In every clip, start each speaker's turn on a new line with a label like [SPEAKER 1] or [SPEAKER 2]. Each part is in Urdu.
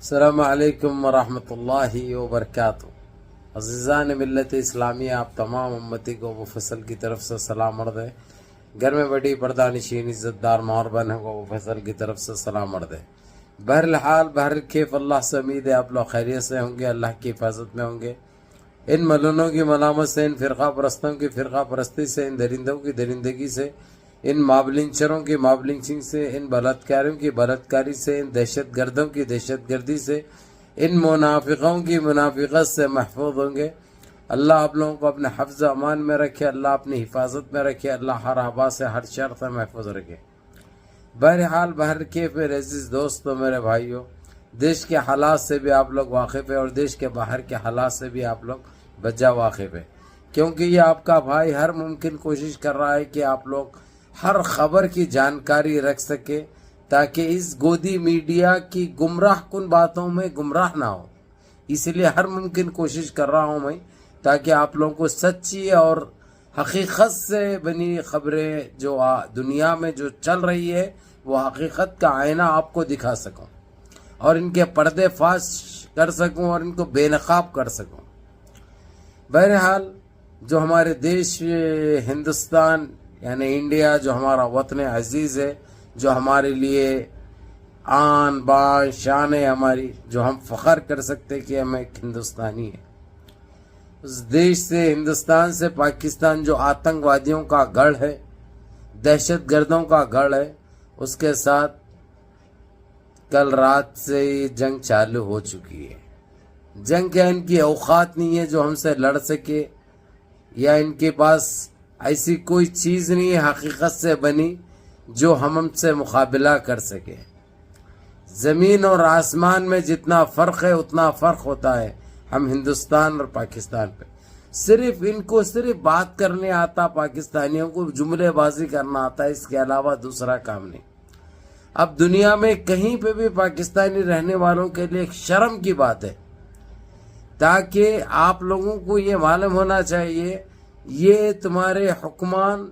[SPEAKER 1] السلام علیکم ورحمۃ اللہ وبرکاتہ۔ عزیزان ملت اسلامیہ، آپ تمام امتی کو مفصل کی طرف سے سلام عرض ہے۔ گھر میں بڑی پردہ نشین عزت دار ماں بہنوں کو مفصل کی طرف سے سلام عرض ہے۔ بہرحال بہرکیف اللہ سے امید ہے آپ لوگ خیریت سے ہوں گے، اللہ کی حفاظت میں ہوں گے۔ ان ملونوں کی ملامت سے، ان فرقہ پرستوں کی فرقہ پرستی سے، ان درندوں کی درندگی سے، ان مابلنچروں کی مابلنچنگ سے، ان بلاتکاریوں کی بلاتکاری سے، ان دہشت گردوں کی دہشت گردی سے، ان منافقوں کی منافقت سے محفوظ ہوں گے۔ اللہ آپ لوگوں کو اپنے حفظ و امان میں رکھے، اللہ اپنی حفاظت میں رکھے، اللہ ہر آبا سے ہر شر سے محفوظ رکھے۔ بہرحال بہرکیف میرے عزیز دوستو، میرے بھائیوں، دیش کے حالات سے بھی آپ لوگ واقف ہیں اور دیش کے باہر کے حالات سے بھی آپ لوگ بجا واقف ہیں، کیونکہ یہ آپ کا بھائی ہر ممکن کوشش کر رہا ہے کہ آپ لوگ ہر خبر کی جانکاری رکھ سکے، تاکہ اس گودی میڈیا کی گمراہ کن باتوں میں گمراہ نہ ہو۔ اس لیے ہر ممکن کوشش کر رہا ہوں میں، تاکہ آپ لوگوں کو سچی اور حقیقت سے بنی خبریں جو دنیا میں جو چل رہی ہے وہ حقیقت کا آئینہ آپ کو دکھا سکوں، اور ان کے پردے فاش کر سکوں اور ان کو بے نقاب کر سکوں۔ بہرحال جو ہمارے دیش ہندوستان یعنی انڈیا، جو ہمارا وطن عزیز ہے، جو ہمارے لیے آن بان شان ہے ہماری، جو ہم فخر کر سکتے کہ ہم ایک ہندوستانی ہیں، اس دیش سے، ہندوستان سے پاکستان جو آتنکوادیوں کا گڑھ ہے، دہشت گردوں کا گڑھ ہے، اس کے ساتھ کل رات سے ہی جنگ چالو ہو چکی ہے۔ جنگ کیا ان کی اوقات نہیں ہے جو ہم سے لڑ سکے، یا ان کے پاس ایسی کوئی چیز نہیں ہے حقیقت سے بنی جو ہم سے مقابلہ کر سکے۔ زمین اور آسمان میں جتنا فرق ہے اتنا فرق ہوتا ہے ہم ہندوستان اور پاکستان پہ۔ صرف ان کو صرف بات کرنے آتا، پاکستانیوں کو جملے بازی کرنا آتا ہے، اس کے علاوہ دوسرا کام نہیں۔ اب دنیا میں کہیں پہ بھی پاکستانی رہنے والوں کے لیے ایک شرم کی بات ہے، تاکہ آپ لوگوں کو یہ معلوم ہونا چاہیے، یہ تمہارے حکمان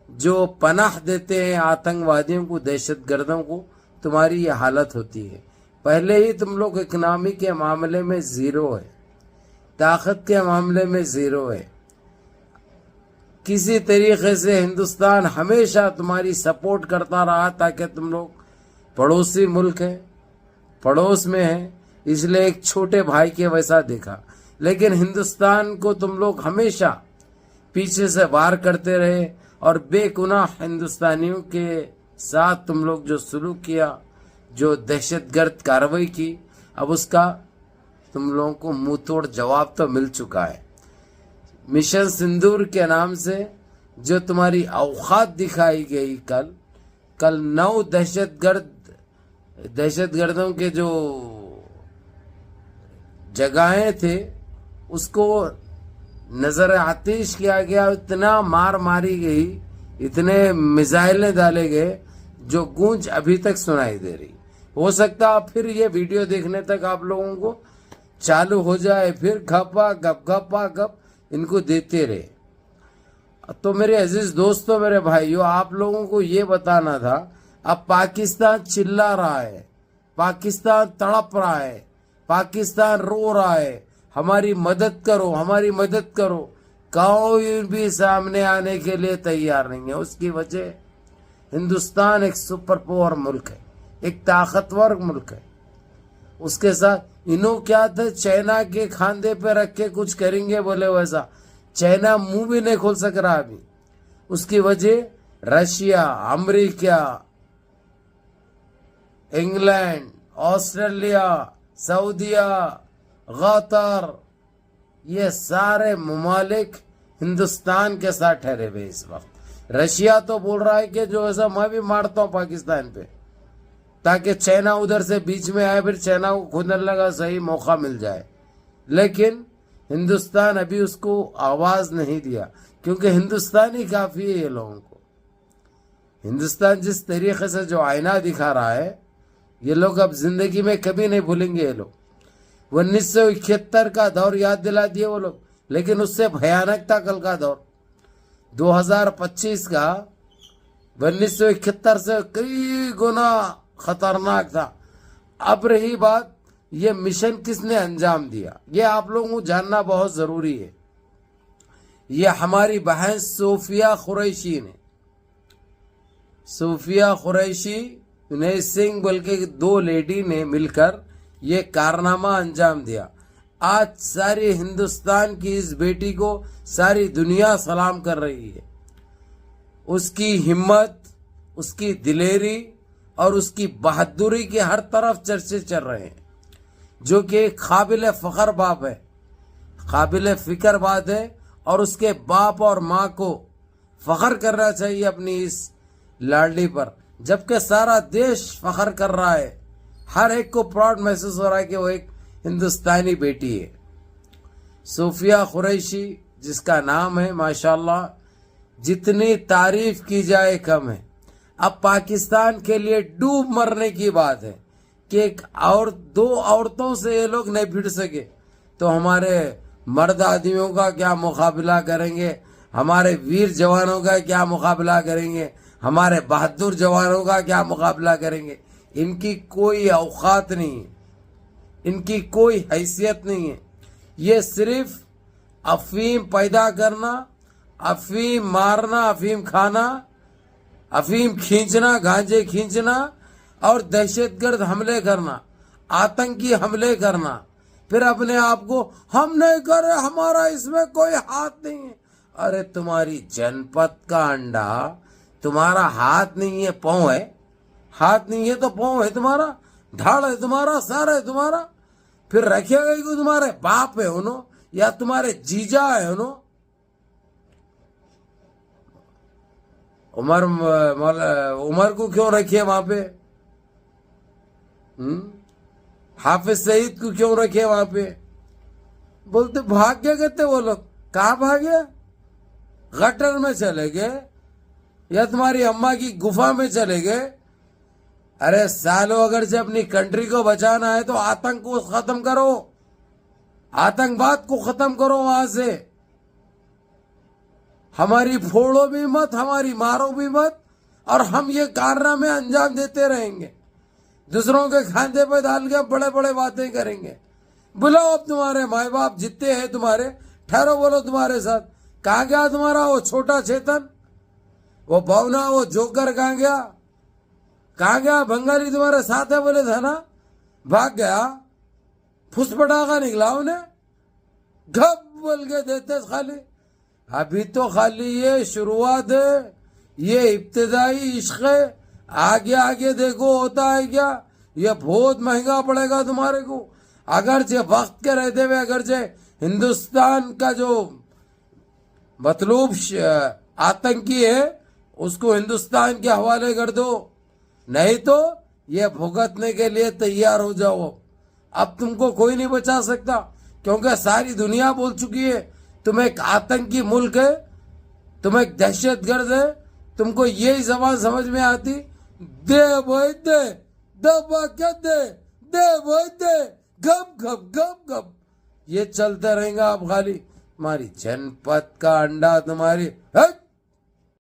[SPEAKER 1] جو پناہ دیتے ہیں آتنکوادیوں کو، دہشت گردوں کو، تمہاری یہ حالت ہوتی ہے۔ پہلے ہی تم لوگ اکنامی کے معاملے میں زیرو ہے، طاقت کے معاملے میں زیرو ہے۔ کسی طریقے سے ہندوستان ہمیشہ تمہاری سپورٹ کرتا رہا، تاکہ تم لوگ پڑوسی ملک ہیں، پڑوس میں ہیں، اس لیے ایک چھوٹے بھائی کے ویسا دیکھا۔ لیکن ہندوستان کو تم لوگ ہمیشہ پیچھے سے وار کرتے رہے، اور بے گناہ ہندوستانیوں کے ساتھ تم لوگ جو سلوک کیا، جو دہشت گرد کارروائی کی، اب اس کا تم لوگوں کو منہ توڑ جواب تو مل چکا ہے۔ مشن سندور کے نام سے جو تمہاری اوقات دکھائی گئی، کل 9 دہشت گردوں کے جو جگہیں تھے اس کو نظر آتش کیا گیا، اتنا مار ماری گئی، اتنے میزائلیں ڈالے گئے جو گونج ابھی تک سنائی دے رہی۔ ہو سکتا پھر یہ ویڈیو دیکھنے تک آپ لوگوں کو چالو ہو جائے، پھر گھپا گپ ان کو دیتے رہے۔ تو میرے عزیز دوستو، میرے بھائیو، آپ لوگوں کو یہ بتانا تھا، اب پاکستان چلا رہا ہے، پاکستان تڑپ رہا ہے، پاکستان رو رہا ہے، ہماری مدد کرو، ہماری مدد کرو۔ کوئی بھی سامنے آنے کے لیے تیار نہیں ہے۔ اس کی وجہ ہندوستان ایک سپر پاور ملک ہے، ایک طاقتور ملک ہے۔ اس کے ساتھ انہوں کیا تھا، چائنا کے کھاندے پہ رکھ کے کچھ کریں گے بولے، ویسا چائنا منہ بھی نہیں کھول سک رہا ابھی۔ اس کی وجہ رشیا، امریکہ، انگلینڈ، آسٹریلیا، سعودیہ، قطر، یہ سارے ممالک ہندوستان کے ساتھ ٹھہرے ہوئے اس وقت۔ رشیا تو بول رہا ہے کہ جو ایسا میں بھی مارتا ہوں پاکستان پہ، تاکہ چائنا ادھر سے بیچ میں آئے، پھر چائنا کو کھودنے لگا صحیح موقع مل جائے۔ لیکن ہندوستان ابھی اس کو آواز نہیں دیا، کیونکہ ہندوستان ہی کافی ہے یہ لوگوں کو۔ ہندوستان جس طریقے سے جو آئینہ دکھا رہا ہے، یہ لوگ اب زندگی میں کبھی نہیں بھولیں گے۔ یہ لوگ 1971 کا دور یاد دلا دیے وہ لوگ، لیکن اس سے بھیانک تھا کل کا دور 2025 کا۔ 1971 سے کئی گنا خطرناک تھا۔ اب رہی بات یہ مشن کس نے انجام دیا، یہ آپ لوگوں کو جاننا بہت ضروری ہے۔ یہ ہماری بہن صوفیہ قریشی نے، صوفیہ قریشی انیس سنگھ بلکہ 2 لیڈی نے مل کر یہ کارنامہ انجام دیا۔ آج ساری ہندوستان کی اس بیٹی کو ساری دنیا سلام کر رہی ہے۔ اس کی ہمت، اس کی دلیری اور اس کی بہادری کے ہر طرف چرچے چل رہے ہیں، جو کہ ایک قابل فخر باپ ہے، قابل فکر بات ہے، اور اس کے باپ اور ماں کو فخر کرنا چاہیے اپنی اس لاڈلی پر، جبکہ سارا دیش فخر کر رہا ہے، ہر ایک کو پراؤڈ محسوس ہو رہا ہے کہ وہ ایک ہندوستانی بیٹی ہے۔ صوفیہ قریشی جس کا نام ہے، ماشاءاللہ جتنی تعریف کی جائے کم ہے۔ اب پاکستان کے لیے ڈوب مرنے کی بات ہے کہ ایک اور 2 عورتوں سے یہ لوگ نہیں بھیڑ سکے، تو ہمارے مرد آدمیوں کا کیا مقابلہ کریں گے، ہمارے ویر جوانوں کا کیا مقابلہ کریں گے، ہمارے بہادر جوانوں کا کیا مقابلہ کریں گے۔ ان کی کوئی اوقات نہیں ہے، ان کی کوئی حیثیت نہیں ہے۔ یہ صرف افیم پیدا کرنا، افیم مارنا، افیم کھانا، افیم کھینچنا، گانجے کھینچنا اور دہشت گرد حملے کرنا، آتنکی حملے کرنا، پھر اپنے آپ کو ہم نہیں کر رہے، ہمارا اس میں کوئی ہاتھ نہیں ہے۔ ارے تمہاری جنپت کا انڈا، تمہارا ہاتھ نہیں ہے، پاؤں ہے۔ ہاتھ نہیں ہے تو پاؤں ہے تمہارا، دھاڑ ہے تمہارا، سر ہے تمہارا، پھر رکھے گا کہ تمہارے باپ ہے انہوں یا تمہارے جیجا ہے انہوں۔ عمر کو کیوں رکھے وہاں پہ؟ حافظ سعید کو کیوں رکھے وہاں پہ؟ بولتے بھاگ گئے، کہتے وہ لوگ کہاں بھاگے؟ گٹر میں چلے گئے یا تمہاری اماں کی گفا میں چلے گئے؟ ارے سالو، اگر سے اپنی کنٹری کو بچانا ہے تو آتنک کو ختم کرو، آتنکواد کو ختم کرو وہاں سے۔ ہماری پھوڑو بھی مت، ہماری مارو بھی مت، اور ہم یہ کارنامے انجام دیتے رہیں گے، دوسروں کے کھاندے پہ ڈال کے بڑے بڑے باتیں کریں گے۔ بلاؤ اب تمہارے مائی باپ جتنے ہیں تمہارے، ٹھہرو، بولو تمہارے ساتھ کہاں گیا تمہارا وہ چھوٹا چیتن، وہ بھونا، وہ جوکر کہاں گیا؟ کہاں گیا؟ بنگالی تمہارے ساتھ ہے بولے تھا نا، بھاگ گیا، پھس پٹاخا نکلا انہیں، گھپ بول کے دیتے خالی۔ ابھی تو خالی یہ شروعات ہے، یہ ابتدائی عشق ہے، آگے آگے دیکھو ہوتا ہے کیا۔ یہ بہت مہنگا پڑے گا تمہارے کو، اگرچہ وقت کے رہتے ہوئے، اگرچہ ہندوستان کا جو مطلوب آتنکی ہے اس کو ہندوستان کے حوالے کر دو، نہیں تو یہ بھگتنے کے لیے تیار ہو جاؤ۔ اب تم کو کوئی نہیں بچا سکتا، کیونکہ ساری دنیا بول چکی ہے تم ایک آتنکی ملک ہے، تم ایک دہشت گرد ہے۔ تم کو یہی زبان سمجھ میں آتی؟ دے بھائی دے، دبا کیا دے، دے بھائی دے، گپ گپ گپ گپ، یہ چلتا رہے گا۔ اب خالی تمہاری جنپت کا انڈا، تمہاری